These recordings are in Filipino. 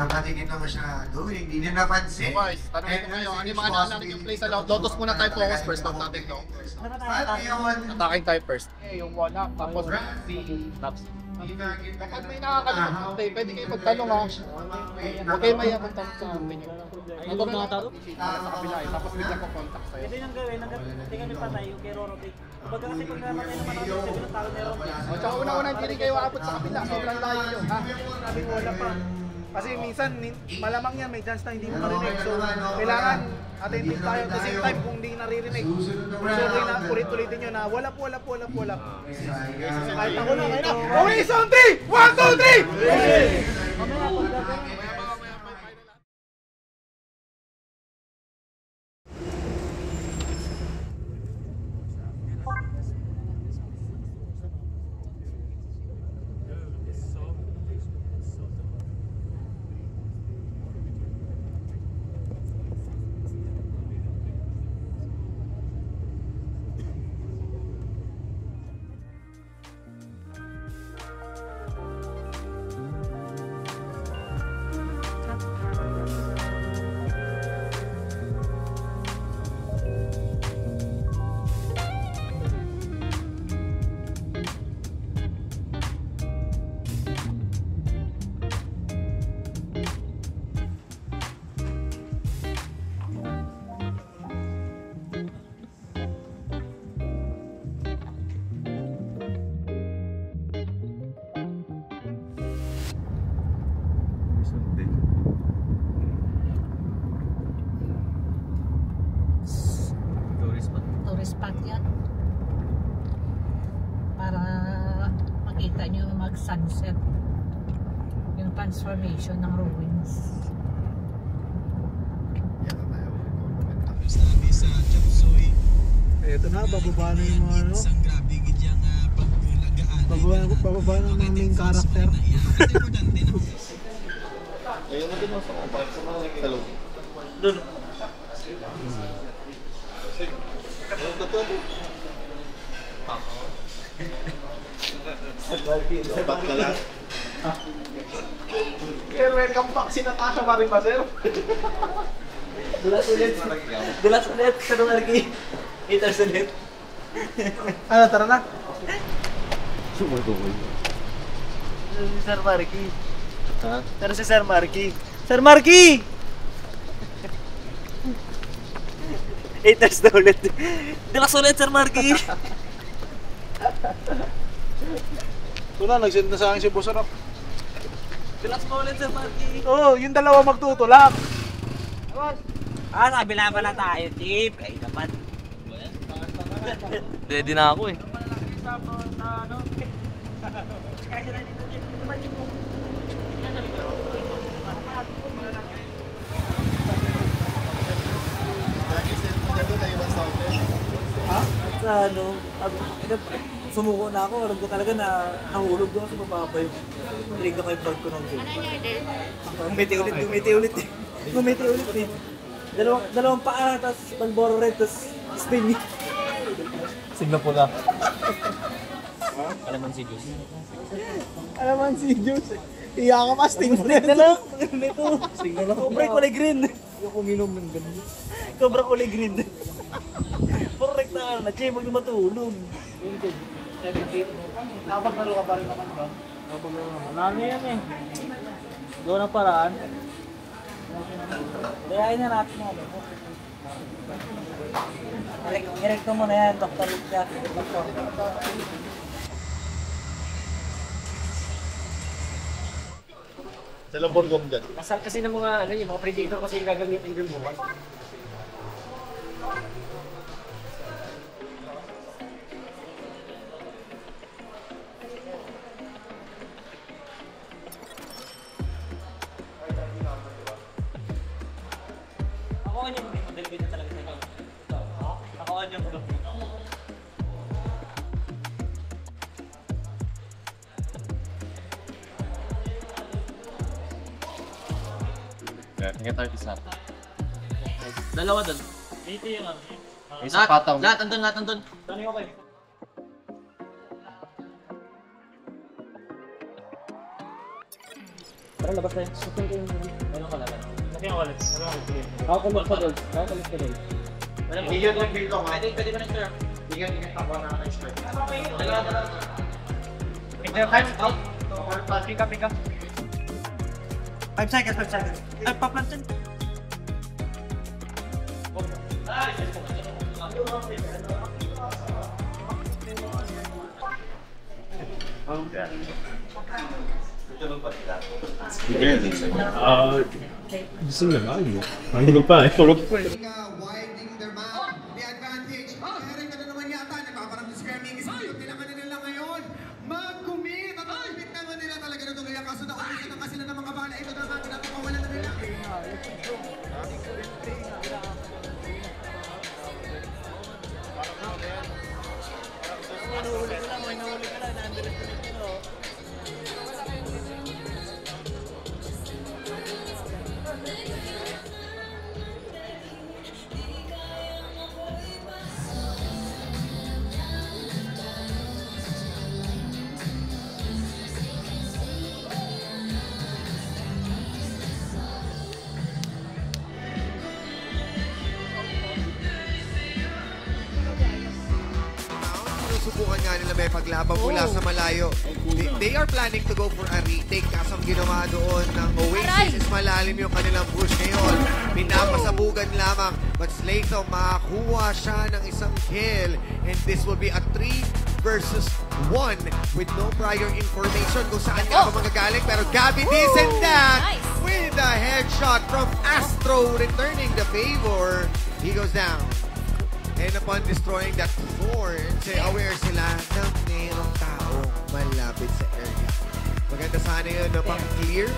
Napatigil naman siya doon, hindi niya napansin. Boys, tanongin ko kayo, ano yung mga naanak yung play sa Lotus muna tayo focus first, huwag natin no? Attacking tayo first. Yung wala, tapos si Naps. Kapag may nakakalimutan tayo, pwede kayo magtanong ha. Huwag kayo maya magtanong sa amin. Ay, huwag nakatanong? Sa kabila eh, tapos bigla ko contact sa'yo. Pwede nang gawin, hindi kami patay yung kay Rorotic. Kumbaga kasi pag namatay naman ako, sabi ng tao ni Rorotic. O tsaka una-una hindi rin kayo aabot sa kabila, sobrang layo yun ha. Sabi ko wala pa. Kasi minsan, malamang yan, may chance na hindi mo marinig. So, kailangan attentive tayo. At the same time, kung hindi naririnig, sorry na ulit-ulitin nyo na wala po. Kahit ako na, kaya na. Okay, sound 3! 1, 2, 3! Tourist spot yan para makita nyo mag-sunset yung transformation ng ruins. Ito na, bababa na yung mga ano. Bababa na mga main character. Ayun na din mo sa kumpak, sa mga talog. Doon. Ba't ka lang? Welcome back si Natasha Marimba, sir. Dulas ulit. Sarong alki. Itas ulit. Ano, tara na. Sumutukoy. Si Sir Marky. Ha? Tara si Sir Marky. Sir Marky! Itas na ulit. Dulas ulit, Sir Marky. Ito na, nag-send na sa akin si Bosarap. Dulas mo ulit, Sir Marky. Oo, yung dalawa magtutulak. Sabi na pala tayo, Chip. Ay naman. Ready na ako eh. Sa ano, sumuko na ako. Alam ko talaga na nahulog doon sa mababay. Tilig ako yung bag ko ng gym. Gumiti ulit eh. Dalawang paa, tapos pagboro red, tapos spin. Sigla pula. Alaman si Diyos. Alaman si Diyos. Iya ka pa, sting red na lang. Ito. Sting na lang. Cobra kulay green. Yung kuminom ng ganun. Cobra kulay green. Perfect na na, Che, huwag na matulog. Nakapaglaro ka pa rin naman ba? Wala na yan eh. Gawa ng paraan. Dayain na natin yung ano. Irekto mo na yan, Dr. Lucia. Sa Lamborghini dyan. Kasal kasi ng mga ano, yung mga predator kasi yung gagamitin yung buwan. Ako ang yung model ko na talaga sa ikaw. Ako ang yung vlog. Tingnan tayo isa. Dalawa doon. Dito yung ano. Isa pataw. Lahat andun. Tani ko kayo. Tara, labas tayo. Susun ko yung... Meron ka laban. Nakiyang ulit. Nakakulit pa doon. Nakakulit ka doon. Bigyan lang dito ka. Pwede ba na-stir? Bigyan ako na ka-start. Time out. Pick up. 5 seconds. Ay, paplantin. Gusto na nga yun. Mahulog pa eh. Tulog pa eh. Winding their map. The advantage. Meron ka na naman yata. Nagpaparang discarding. Isipot nila kanila ngayon. Mag-commit. At mag-commit naman nila talaga na tumaya. Kaso na-umpisa na kasi ng mga bala. Ito naman. Pinapakawalan na nila. Subukan nga nila may paglaban mula sa malayo. They are planning to go for a retake kaso ang ginawa doon ng Oasis is malalim yung kanilang push ngayon. Pinapasabugan lamang but Slayto makakuha siya ng isang kill and this will be a 3 versus 1 with no prior information kung saan nga ba magagaling pero Gabby Dizendak with a headshot from Astro returning the favor. He goes down. And upon destroying that thorn, aware sila na mayroong tao malapit sa area. Maganda sana yun na pang-clear.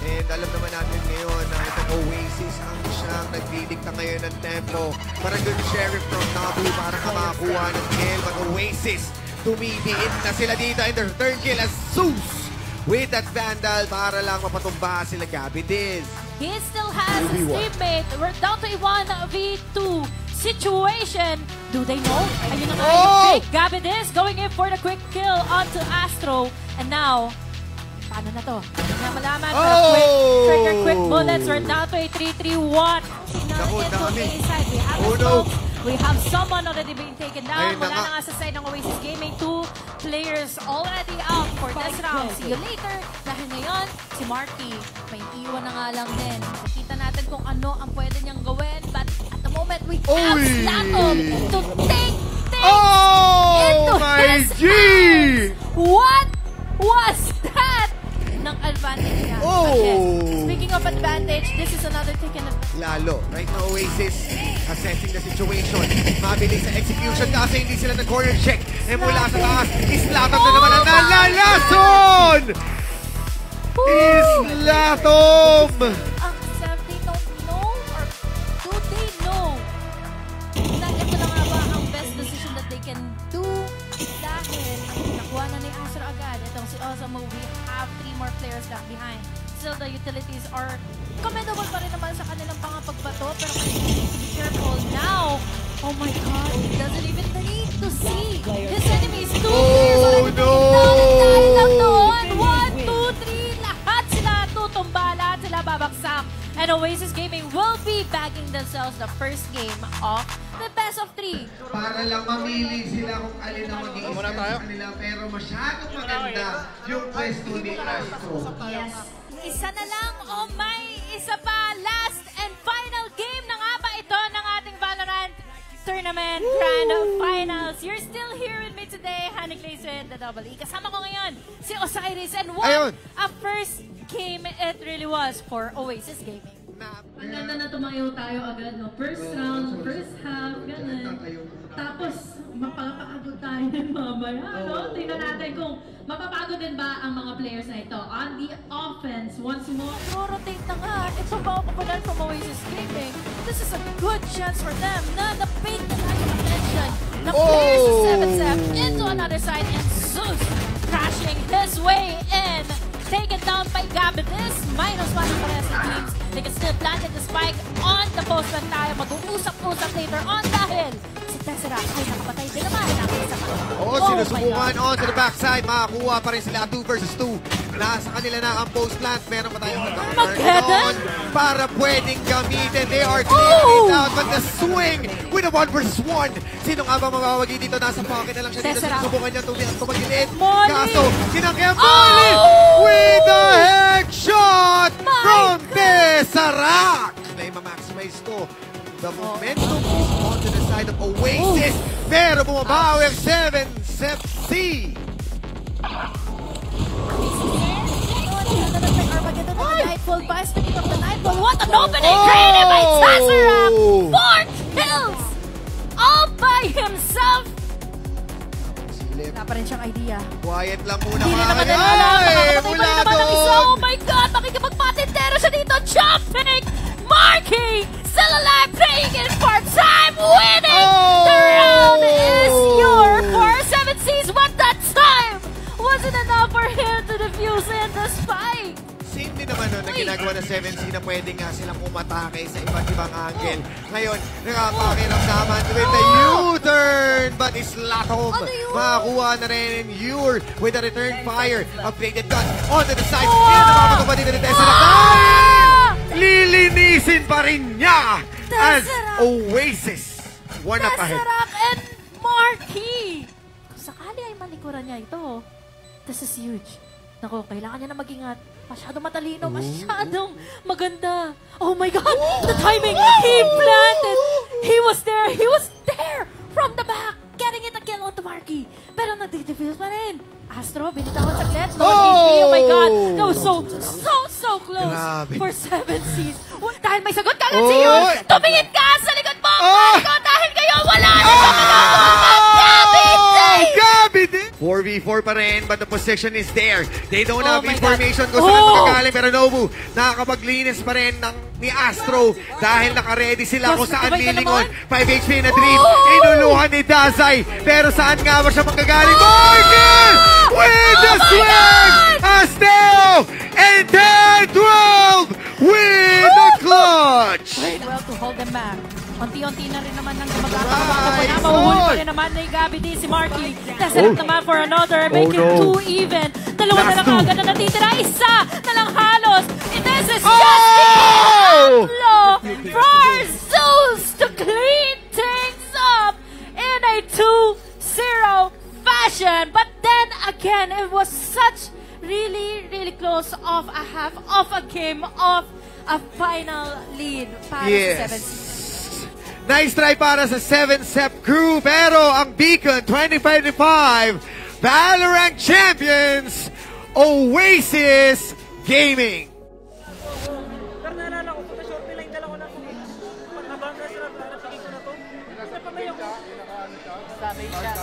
And alam naman natin ngayon na itong Oasis ang siyang nagdidikta ngayon ng tempo. Para good sheriff from Nabu para makakuha ng kill. But Oasis, tumidiin na sila dito in their third kill as Zeus with that Vandal para lang mapatumba sila Gabby Diz. He still has his teammate. We're down to a 1v2 situation. Do they know? Ayun na nga yung big Gabby Diz going in for the quick kill onto Astro. And now, paano na to? Hindi na malaman. Quick bullets. We're down to a 3-3-1. We have a smoke. We have someone already being taken down. Wala na nga sa side ng Oasis Gaming. 2 players already out for this round. See you later. Dahil ngayon, si Marky, may iwan na nga lang din. Makikita natin kung ano ang pwede niyang gawin. But at the moment, we have Slatom to take things into his hands. What was that? Ng advantage niya. Speaking of advantage, this is another taken advantage. Lalo, right now Oasis assessing the situation. Mabilis sa execution kasi hindi sila nag-corner check. E mula sa taas, Islatom na naman ang nalalason! Islatom! Ang self, they don't know or do they know na ito na nga ba ang best decision that they can do dahil nakuha na ni Astro agad. Itong si Osamo, we have 3 more players left behind. Still, the utilities are commendable pa rin naman sa kanilang pangapagbato pero kanilang need to be careful now. Oh my God, he doesn't even need to see his enemies. 2 players already taken down and dahil lang doon. 1, 2, 3, lahat sila tutumba, lahat sila babagsak. And Oasis Gaming will be bagging themselves the first game of the best of 3. Para lang mamili sila kung alin ang mag-i-iskan sa kanila pero masyadong maganda yung pwesto ni Astro. Yes. Isa na lang o may isa pa. Last and final game na nga ba ito ng ating Valorant Tournament Grand Finals. You're still here with me today, Hanik Layson, the Double E. Kasama ko ngayon si Osiris and what a first game it really was for Oasis Gaming. Ang ganda na tumayo tayo agad, no? First round, first half, ganun. Tapos, mapapagod tayo din mamaya, no? Tingnan natin kung mapapagod din ba ang mga players na ito. On the offense, once more. Rotate na nga. Ito ba ang kapalan from Oasis Gaming? This is a good chance for them na na-paint na tayo attention. Na-players sa 7-7 into another side and Zeus crashing his way in. Taken down by Gabby Diz. -1 ang parehas ng teams. They can still plant the spike on the postman tayo. Mag-uusap-usap later on dahil si Tesseract ay nakapatay din naman ng isa pa. Sinusubukan on to the backside. Makakuha pa rin sila 2 versus 2. Nasa kanila na ang post plant. Meron pa tayong Armageddon? para pwedeng gamitin. They are clearing it out, but the swing with a 1 versus 1. Sino nga ba mawawagi dito? Nasa pocket na lang siya dito. Tesseract. Sinusubukan niya tumagilid. Molly! Kaso, sinakyan Molly with a headshot from Tesseract. Na i-maximize to. The momentum is onto the side of Oasis. Pero bumabawi ang 7 Sep C. Nightfall buys the king of the Nightfall. What an opening created by Tesseract! 4 kills! All by himself! Wala pa rin siyang idea. Quiet lang muna. Hindi na naman din alam. Nakakapatay pa rin naman ang isa. Oh my God! Makikipagpatintero siya dito. Jumping! Marky! Still alive! Playing in part-time! Winning! The round is yours for 7 Cs. But that time wasn't enough for him to defuse in the spike. Same din naman nun na ginagawa ng 7C na pwede nga silang umatake sa iba't ibang angle. Ngayon, nakapakiramdaman with the U-turn. But Islatov makakuha na rin Ure with a return fire. Upgraded gun onto the side. Yan ang mapagkaba dito ni Tesseract. Lilinisin pa rin niya as Oasis. One up ahead. Tesseract and Marky. Kung sakali ay malikuran niya ito, this is huge. Naku, kailangan niya na mag-ingat. Masyadong matalino, masyadong maganda. Oh my God! The timing! He planted! He was there! From the back! Getting it a kill onto Marky. Pero nag-defuse pa rin. Astro, binitawan saglit. Oh my God! That was so close. Grabe. For 7 Cs. Dahil may sagot ka agad siyo. Tumingin ka sa likod mo! Marco, dahil kayo wala na sa Gabi din! 4v4 pa rin, but the position is there. They don't have my information God. kung saan magagaling. Pero Nobu, nakakapaglinis pa rin ni Astro dahil naka-ready sila kung saan lilingon. 5 HP na Dream. Inuluhan ni Dazai. Pero saan nga ba siya magagaling? Morgan! With the swing! Asteo! And then 12 with the clutch! Well to hold them back. Unti-unti na rin naman ang gumagapang mahuhuli pa rin naman ni Gabi D si Marky. Tesseract naman for another, make it 2 even. Dalawa na lang agad na natitira. Isa na lang halos. And this is just the outlaw for Zeus to clean things up in a 2-0 fashion. But then again, it was such really close off a half of a game of a final lead para sa 7C. Nice try para sa 7-Sep crew, pero ang Beacon 2025 Valorant Champions, Oasis Gaming. Pero naalala ko, sa short line dala ko na kung pag-abang na sila, sige ko na to. Kasi pa may ako. Sabi siya.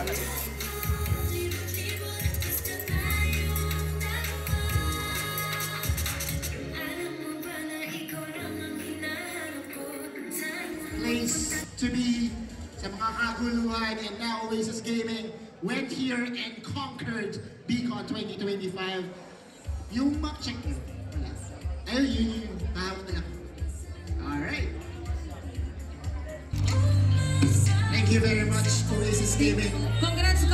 Place to be sa mga kaguluhan, and now Oasis Gaming went here and conquered Beacon 2025. Yung map check nyo, wala. Ayun, yun. Kahawag na lang. Alright. Thank you very much, Oasis Gaming. Congrats.